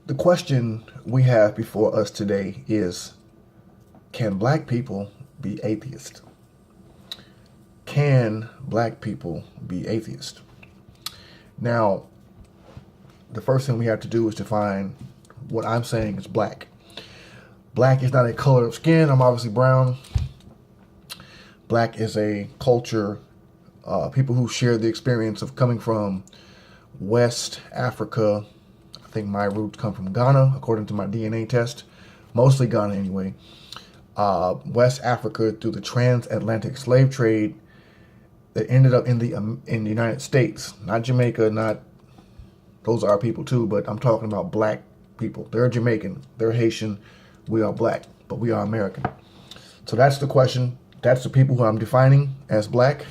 The question we have before us today is, can black people be atheists? Can black people be atheists? Now, the first thing we have to do is define what I'm saying is black. Black is not a color of skin. I'm obviously brown. Black is a culture, people who share the experience of coming from West Africa. I think my roots come from Ghana, according to my DNA test. Mostly Ghana anyway. West Africa through the transatlantic slave trade that ended up in the United States. Not Jamaica, not those are our people too, but I'm talking about black people. They're Jamaican, they're Haitian, we are black, but we are American. So that's the question. That's the people who I'm defining as black.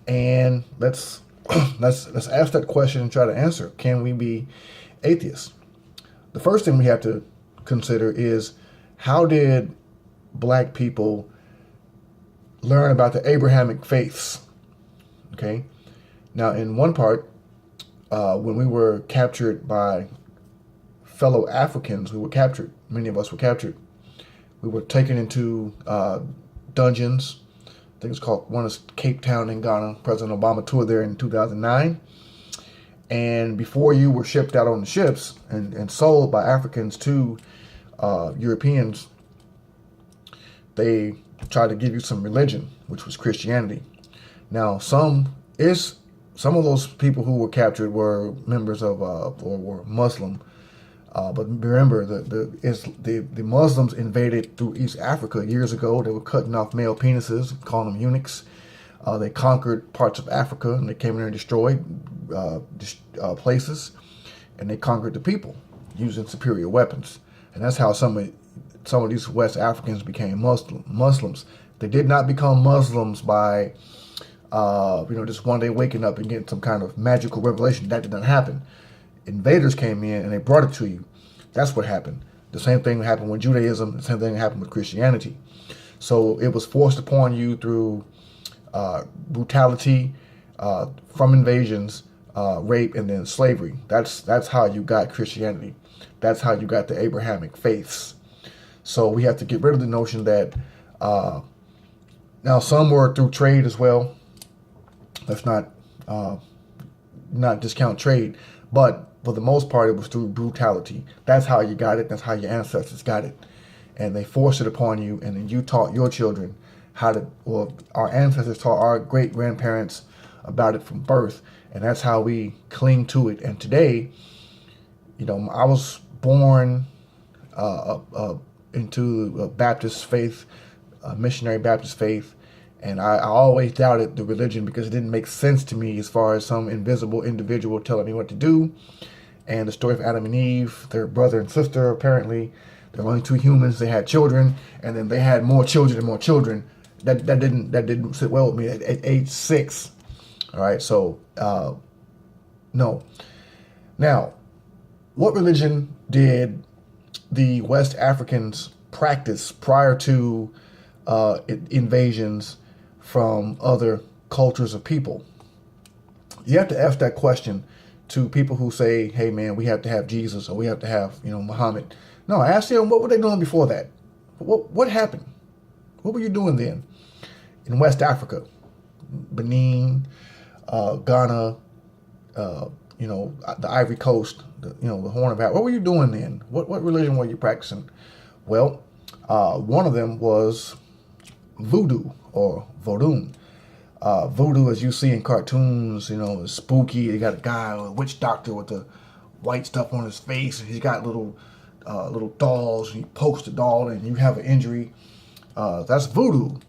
And let's ask that question and try to answer. Can we be atheists? The first thing we have to consider is, how did black people learn about the Abrahamic faiths? Okay. Now, in one part, when we were captured by fellow Africans, many of us were captured. We were taken into dungeons. I think it's called, one is Cape Town in Ghana. President Obama toured there in 2009. And before you were shipped out on the ships and sold by Africans to Europeans, they tried to give you some religion, which was Christianity. Now, some of those people who were captured were members of or were Muslim. But remember, the Muslims invaded through East Africa years ago. They were cutting off male penises, calling them eunuchs. They conquered parts of Africa, and they came in there and destroyed places, and they conquered the people using superior weapons. And that's how some of these West Africans became Muslims. They did not become Muslims by just one day waking up and getting some kind of magical revelation. That did not happen. Invaders came in and they brought it to you. That's what happened. The same thing happened with Judaism. The same thing happened with Christianity. So it was forced upon you through brutality, from invasions, rape, and then slavery. That's how you got Christianity. That's how you got the Abrahamic faiths. So we have to get rid of the notion that now some were through trade as well. Let's not discount trade, but for the most part, it was through brutality. That's how you got it. That's how your ancestors got it. And they forced it upon you, and then you taught your children how to, or our ancestors taught our great-grandparents about it from birth, and that's how we cling to it. And today, I was born into a Baptist faith, a missionary Baptist faith, and I always doubted the religion because it didn't make sense to me as far as some invisible individual telling me what to do. And the story of Adam and Eve, their brother and sister, apparently, there were only two humans. They had children, and then they had more children and more children. That didn't sit well with me at age 6. All right, so no. Now, what religion did the West Africans practice prior to invasions from other cultures of people? You have to ask that question to people who say, hey man, we have to have Jesus, or we have to have, Muhammad. No, ask them, what were they doing before that? What happened? What were you doing then in West Africa? Benin, Ghana, the Ivory Coast, the Horn of Africa. What were you doing then? What religion were you practicing? Well, one of them was voodoo or vodun. Voodoo, as you see in cartoons, is spooky. You got a guy, a witch doctor with the white stuff on his face, and he's got little dolls, and he pokes the doll and you have an injury. That's voodoo.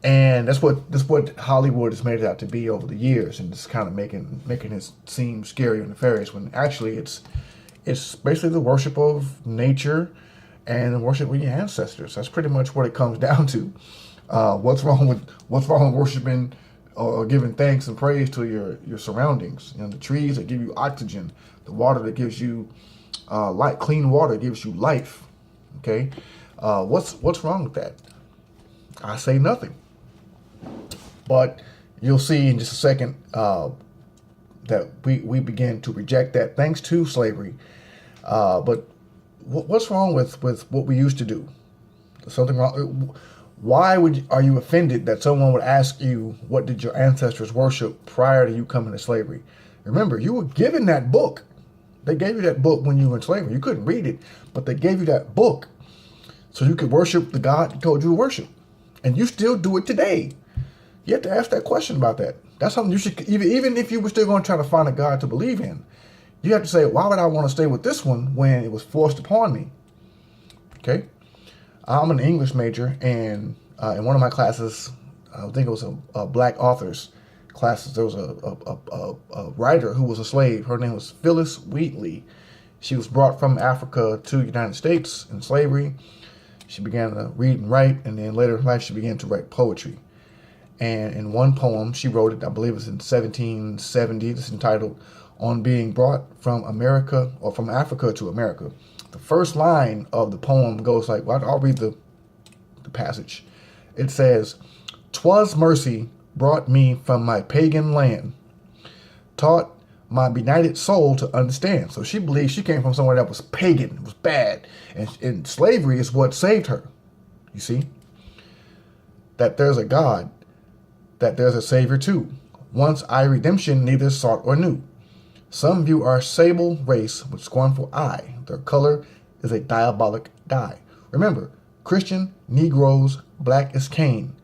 And that's what Hollywood has made it out to be over the years, and it's kind of making it seem scary and nefarious, when actually it's basically the worship of nature and the worship of your ancestors. That's pretty much what it comes down to. What's wrong with worshiping or giving thanks and praise to your surroundings? The trees that give you oxygen, the water that gives you light, clean water gives you life. Okay, what's wrong with that? I say nothing. But you'll see in just a second that we begin to reject that thanks to slavery. But what's wrong with what we used to do? Something wrong? Why are you offended that someone would ask you what did your ancestors worship prior to you coming to slavery? Remember, you were given that book. They gave you that book when you were in slavery. You couldn't read it, but they gave you that book so you could worship the God he told you to worship. And you still do it today. You have to ask that question about that. That's something you should, even if you were still going to try to find a God to believe in, you have to say, why would I want to stay with this one when it was forced upon me? Okay? I'm an English major, and in one of my classes, I think it was a black authors classes, there was a writer who was a slave. Her name was Phyllis Wheatley. She was brought from Africa to the United States in slavery. She began to read and write, and then later in life she began to write poetry. And in one poem, she wrote it, I believe it was in 1770, it's entitled On Being Brought from America, or from Africa to America. The first line of the poem goes like, well, I'll read the passage. It says, "'Twas mercy brought me from my pagan land, taught my benighted soul to understand." So she believes she came from somewhere that was pagan, it was bad. And slavery is what saved her. You see? That there's a God, that there's a Savior too. Once I redemption neither sought or knew. Some view our sable race with scornful eye. Their color is a diabolic dye. Remember, Christian, Negroes, black as Cain,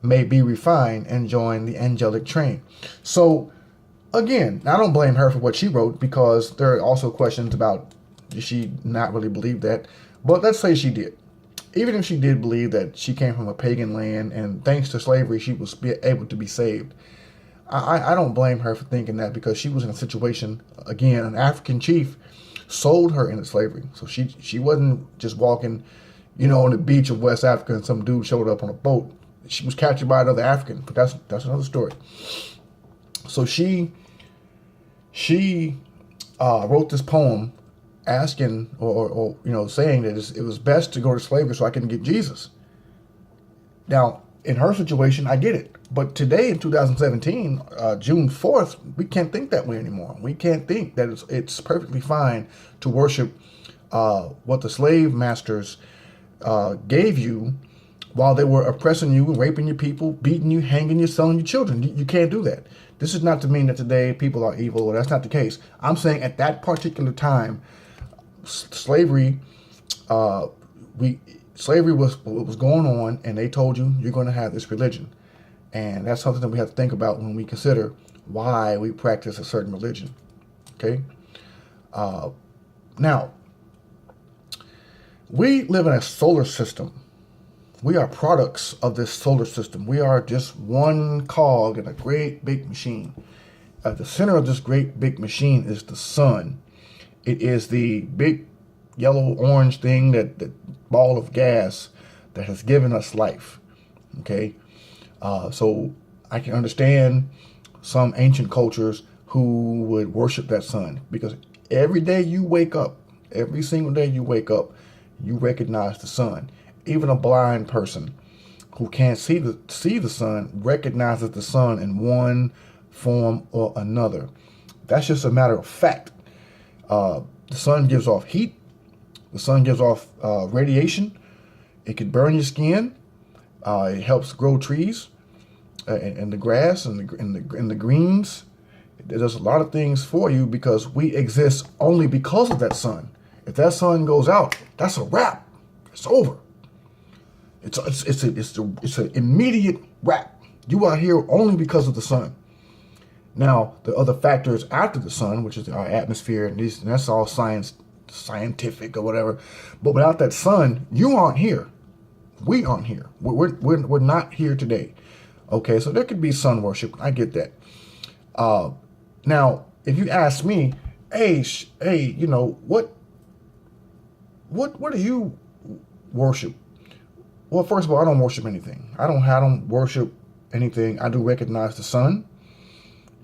may be refined and join the angelic train. So, again, I don't blame her for what she wrote, because there are also questions about, did she not really believe that? But let's say she did. Even if she did believe that she came from a pagan land and thanks to slavery she was able to be saved, I don't blame her for thinking that, because she was in a situation, again, an African chief sold her into slavery. So she wasn't just walking, on the beach of West Africa and some dude showed up on a boat. She was captured by another African, but that's another story. So she wrote this poem asking or saying that it was best to go to slavery so I can get Jesus. Now, in her situation, I get it. But today, in 2017, June 4th, we can't think that way anymore. We can't think that it's perfectly fine to worship what the slave masters gave you while they were oppressing you, raping your people, beating you, hanging you, selling your children. You can't do that. This is not to mean that today people are evil. That's not the case. I'm saying at that particular time, slavery was what was going on, and they told you you're going to have this religion. And that's something that we have to think about when we consider why we practice a certain religion. Okay? Now, we live in a solar system. We are products of this solar system. We are just one cog in a great big machine. At the center of this great big machine is the sun. It is the big yellow-orange thing, that ball of gas that has given us life. Okay? So I can understand some ancient cultures who would worship that sun, because every day you wake up, every single day you wake up, you recognize the sun. Even a blind person who can't see the sun recognizes the sun in one form or another. That's just a matter of fact. The sun gives off heat. The sun gives off radiation. It could burn your skin. It helps grow trees and the grass and the greens. It does a lot of things for you, because we exist only because of that sun. If that sun goes out, that's a wrap. It's over. It's an immediate wrap. You are here only because of the sun. Now, the other factors after the sun, which is our atmosphere, and that's all scientific or whatever. But without that sun, you aren't here. We aren't here. We're not here today. Okay, so there could be sun worship. I get that. Now, if you ask me, hey, what do you worship? Well, first of all, I don't worship anything. I don't worship anything. I do recognize the sun,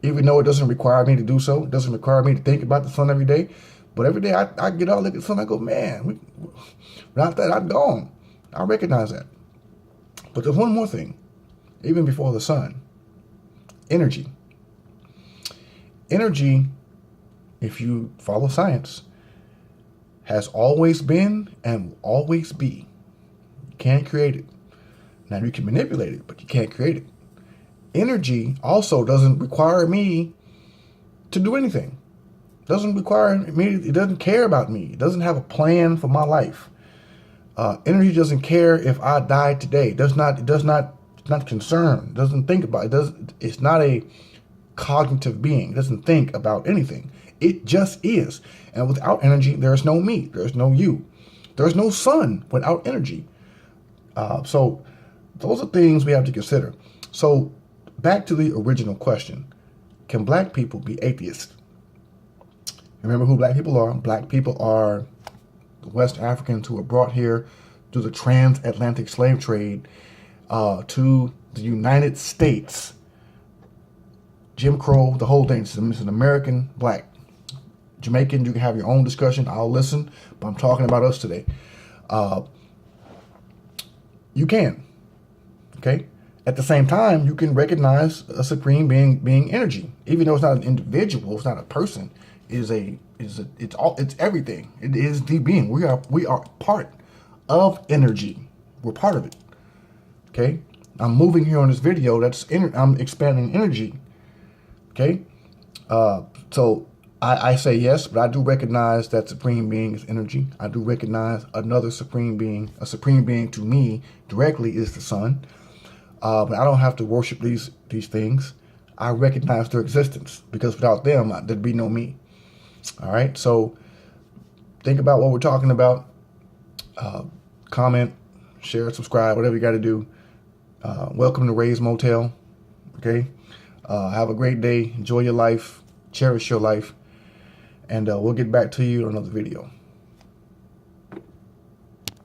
even though it doesn't require me to do so. It doesn't require me to think about the sun every day. But every day I get out, look at the sun, I go, man, without that, I'm gone. I recognize that. But there's one more thing, even before the sun. Energy. Energy, if you follow science, has always been and will always be. You can't create it. Now you can manipulate it, but you can't create it. Energy also doesn't require me to do anything. Doesn't require me. It doesn't care about me. It doesn't have a plan for my life. Energy doesn't care if I die today. It does not. It's not concerned. It doesn't think about it. It's not a cognitive being. It doesn't think about anything. It just is. And without energy, there's no me. There's no you. There's no sun without energy. So those are things we have to consider. So back to the original question. Can black people be atheists? Remember who black people are. Black people are the West Africans who were brought here through the transatlantic slave trade to the United States. Jim Crow, the whole thing. It's an American black. Jamaican, you can have your own discussion. I'll listen, but I'm talking about us today. You can. Okay? At the same time, you can recognize a supreme being energy. Even though it's not an individual, it's not a person. It's everything. It is the being. We are part of energy. We're part of it. Okay? I'm moving here on this video. I'm expanding energy. Okay? So I say yes, but I do recognize that supreme being is energy. I do recognize another supreme being. A supreme being to me directly is the sun. But I don't have to worship these things. I recognize their existence because without them, there'd be no me. All right, so think about what we're talking about. Comment, share, subscribe, whatever you got to do. Welcome to Ray's Motel. Okay, have a great day. Enjoy your life. Cherish your life. And we'll get back to you on another video.